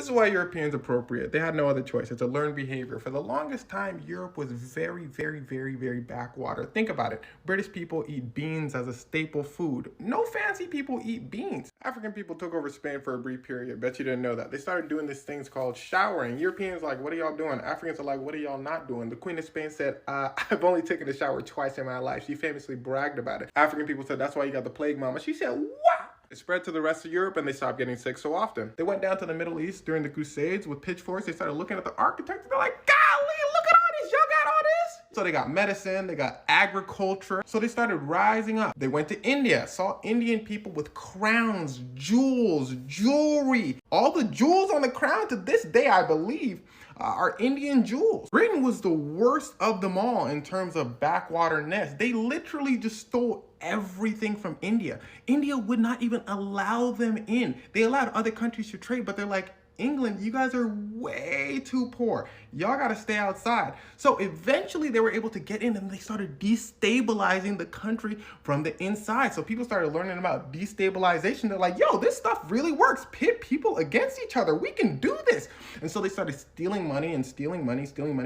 is why Europeans appropriate. They had no other choice. It's a learned behavior. For the longest time, Europe was very backwater. Think about it. British people eat beans as a staple food. No fancy people eat beans. African people took over Spain for a brief period. Bet you didn't know that. They started doing these things called showering. Europeans like, what are y'all doing? Africans are like, what are y'all not doing? The Queen of Spain said, I've only taken a shower twice in my life. She famously bragged about it. African people said, that's why you got the plague, mama. She said, what? It spread to the rest of Europe and they stopped getting sick so often. They went down to the Middle East during the Crusades with pitchforks. They started looking at the architecture. They're like, golly, look at all this. Y'all got all this? So they got medicine, they got agriculture. So they started rising up. They went to India, saw Indian people with crowns, jewels, jewelry. All the jewels on the crown to this day, I believe, are Indian jewels. Britain was the worst of them all in terms of backwaterness. They literally just stole everything from India. India would not even allow them in. They allowed other countries to trade, but they're like, England, you guys are way too poor. Y'all gotta stay outside. So eventually they were able to get in and they started destabilizing the country from the inside. So people started learning about destabilization. They're like, yo, this stuff really works. Pit people against each other. We can do this. And so they started stealing money,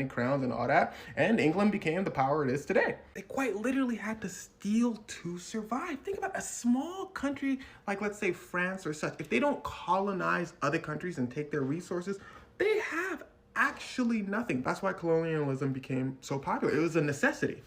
crowns and all that. And England became the power it is today. They quite literally had to steal to survive. Think about a small country like, let's say, France or such. If they don't colonize other countries and take their resources, they have actually nothing. That's why colonialism became so popular. It was a necessity.